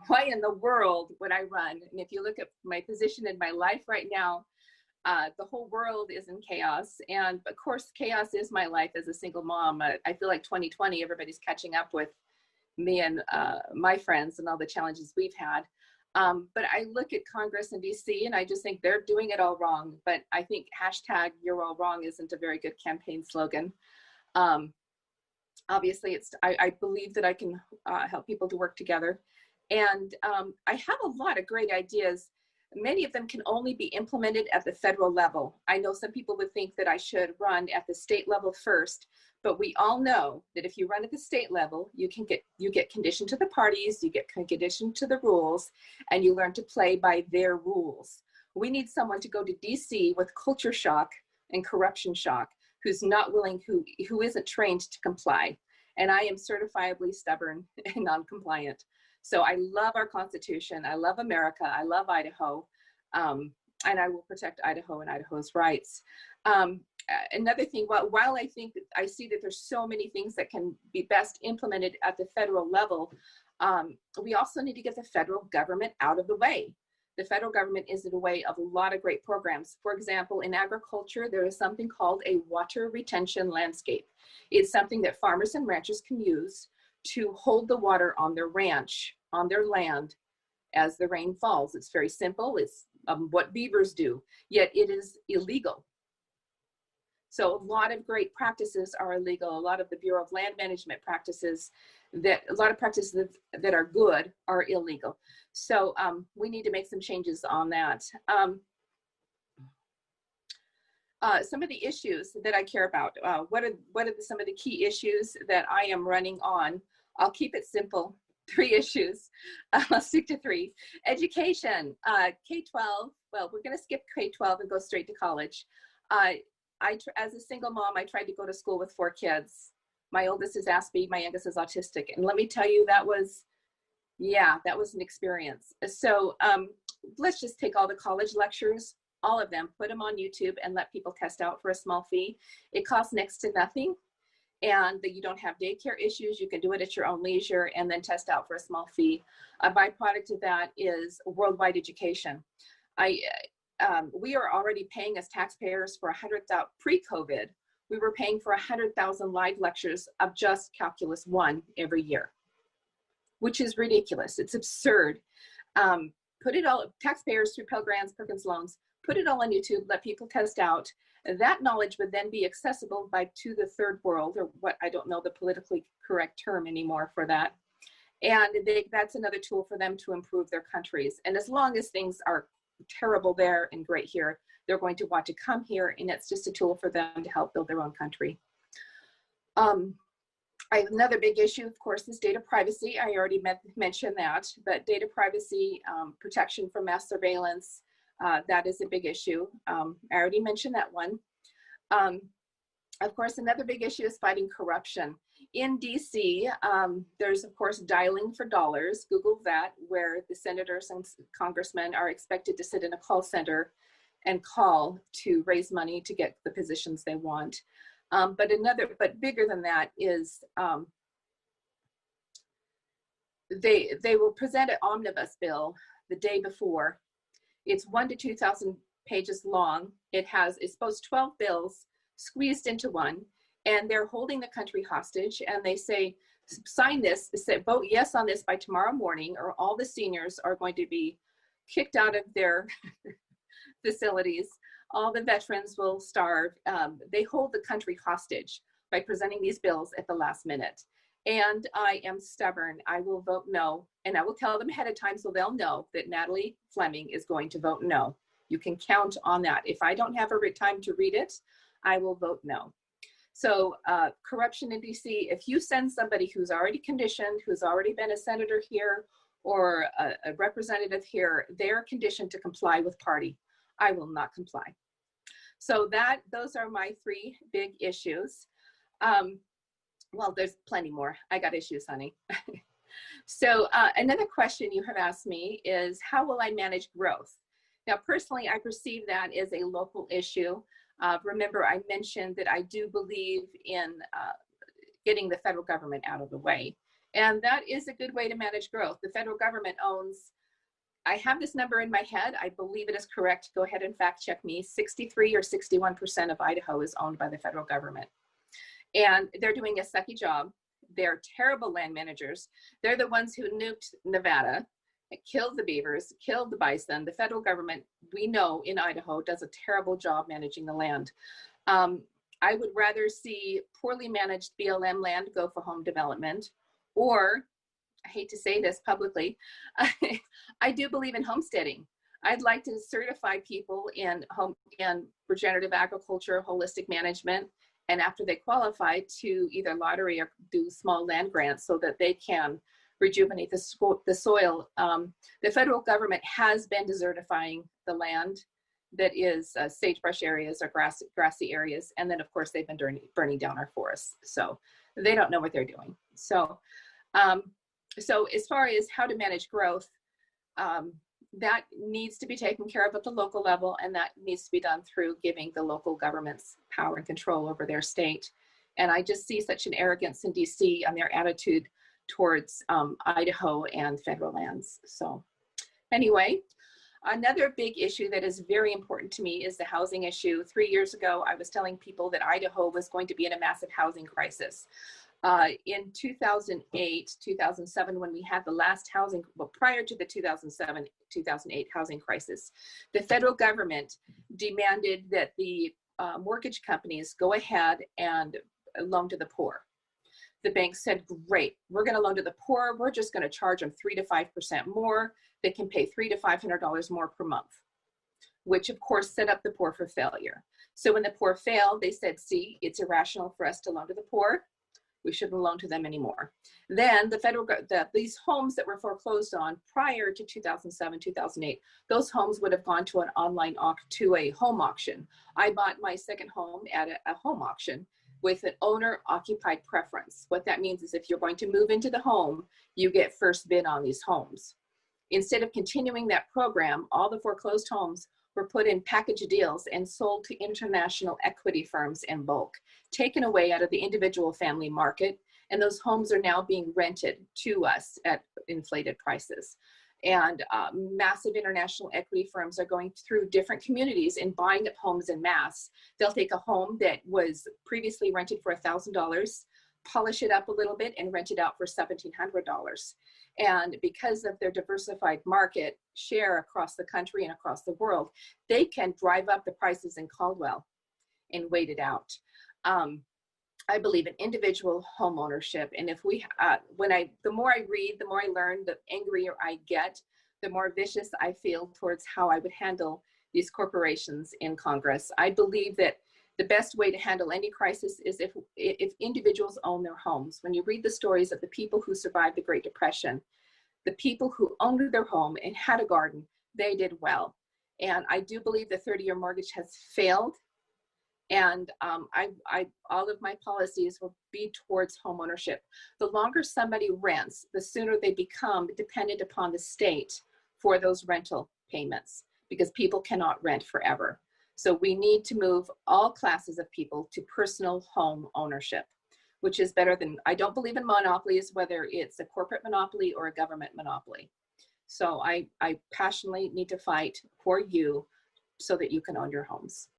why in the world would I run? And if you look at my position in my life right now, the whole world is in chaos. And of course, chaos is my life as a single mom. I feel like 2020, everybody's catching up with me and my friends and all the challenges we've had. But I look at Congress and DC and I just think they're doing it all wrong. But I think hashtag you're all wrong isn't a very good campaign slogan. Obviously, I believe that I can help people to work together. And I have a lot of great ideas. Many of them can only be implemented at the federal level. I know some people would think that I should run at the state level first, but we all know that if you run at the state level, you get conditioned to the parties, you get conditioned to the rules, and you learn to play by their rules. We need someone to go to DC with culture shock and corruption shock, who's not willing, who isn't trained to comply. And I am certifiably stubborn and non-compliant. So I love our Constitution. I love America. I love Idaho. And I will protect Idaho and Idaho's rights. Another thing, while I think I see that there's so many things that can be best implemented at the federal level, we also need to get the federal government out of the way. The federal government is in the way of a lot of great programs. For example, in agriculture, there is something called a water retention landscape. It's something that farmers and ranchers can use to hold the water on their ranch, on their land, as the rain falls. It's very simple. It's what beavers do, yet it is illegal. So a lot of great practices are illegal. A lot of the Bureau of Land Management practices, a lot of practices that are good are illegal. So we need to make some changes on that. Some of the issues that I care about, what are some of the key issues that I am running on? I'll keep it simple, 3 issues. I'll stick to 3. Education, K-12, well, we're gonna skip K-12 and go straight to college. As a single mom, I tried to go to school with 4 kids. My oldest is Aspen, my youngest is autistic. And let me tell you, that was an experience. So let's just take all the college lectures, all of them, put them on YouTube and let people test out for a small fee. It costs next to nothing. And that you don't have daycare issues. You can do it at your own leisure and then test out for a small fee. A byproduct of that is worldwide education. We are already paying as taxpayers for 100,000, pre-COVID, we were paying for 100,000 live lectures of just Calculus 1 every year, which is ridiculous. It's absurd. Put it all, taxpayers through Pell Grants, Perkins loans, put it all on YouTube, let people test out. That knowledge would then be accessible to the third world, or what, I don't know the politically correct term anymore for that. And that's another tool for them to improve their countries. And as long as things are terrible there and great here, they're going to want to come here, and it's just a tool for them to help build their own country. Another big issue, of course, is data privacy. I already mentioned that, but data privacy, protection from mass surveillance, that is a big issue. I already mentioned that one. Of course, another big issue is fighting corruption. In DC, there's, of course, dialing for dollars. Google that, where the senators and congressmen are expected to sit in a call center and call to raise money to get the positions they want. But bigger than that is they will present an omnibus bill the day before. It's 1,000 to 2,000 pages long. It's supposed 12 bills squeezed into one, and they're holding the country hostage, and they say, sign this, vote yes on this by tomorrow morning, or all the seniors are going to be kicked out of their facilities. All the veterans will starve. They hold the country hostage by presenting these bills at the last minute. And I am stubborn. I will vote no. And I will tell them ahead of time so they'll know that Natalie Fleming is going to vote no. You can count on that. If I don't have a time to read it, I will vote no. So corruption in DC, if you send somebody who's already conditioned, who's already been a senator here or a representative here, they're conditioned to comply with party. I will not comply. So those are my 3 big issues. Well, there's plenty more. I got issues, honey. So another question you have asked me is, how will I manage growth? Now, personally, I perceive that as a local issue. Remember, I mentioned that I do believe in getting the federal government out of the way. And that is a good way to manage growth. The federal government owns, I have this number in my head, I believe it is correct, go ahead and fact check me, 63 or 61% of Idaho is owned by the federal government. And they're doing a sucky job. They're terrible land managers. They're the ones who nuked Nevada, killed the beavers, killed the bison. The federal government, we know in Idaho, does a terrible job managing the land. I would rather see poorly managed BLM land go for home development, or, I hate to say this publicly, I do believe in homesteading. I'd like to certify people in regenerative agriculture, holistic management, and after they qualify, to either lottery or do small land grants so that they can rejuvenate the soil. The federal government has been desertifying the land that is sagebrush areas or grassy areas. And then of course they've been burning down our forests. So they don't know what they're doing. So as far as how to manage growth, that needs to be taken care of at the local level, and that needs to be done through giving the local governments power and control over their state. And I just see such an arrogance in DC on their attitude towards Idaho and federal lands. So anyway, another big issue that is very important to me is the housing issue. 3 years ago, I was telling people that Idaho was going to be in a massive housing crisis. In 2008, 2007, when we had the last housing, well, prior to the 2007, 2008 housing crisis, the federal government demanded that the mortgage companies go ahead and loan to the poor. The banks said, great, we're going to loan to the poor. We're just going to charge them 3 to 5% more. They can pay $300 to $500 more per month, which of course set up the poor for failure. So when the poor failed, they said, see, it's irrational for us to loan to the poor. We shouldn't loan to them anymore. Then these homes that were foreclosed on prior to 2007, 2008, those homes would have gone to an online to a home auction. I bought my second home at a home auction with an owner-occupied preference. What that means is if you're going to move into the home, you get first bid on these homes. Instead of continuing that program, all the foreclosed homes were put in package deals and sold to international equity firms in bulk, taken away out of the individual family market, and those homes are now being rented to us at inflated prices. And massive international equity firms are going through different communities and buying up homes en masse. They'll take a home that was previously rented for $1,000, polish it up a little bit, and rent it out for $1,700. And because of their diversified market share across the country and across the world, they can drive up the prices in Caldwell and wait it out. I believe in individual home ownership. And if we, the more I read, the more I learn, the angrier I get, the more vicious I feel towards how I would handle these corporations in Congress. I believe that the best way to handle any crisis is if individuals own their homes. When you read the stories of the people who survived the Great Depression, the people who owned their home and had a garden, they did well. And I do believe the 30-year mortgage has failed. And all of my policies will be towards home ownership. The longer somebody rents, the sooner they become dependent upon the state for those rental payments, because people cannot rent forever. So we need to move all classes of people to personal home ownership, which is better than, I don't believe in monopolies, whether it's a corporate monopoly or a government monopoly. So I passionately need to fight for you so that you can own your homes.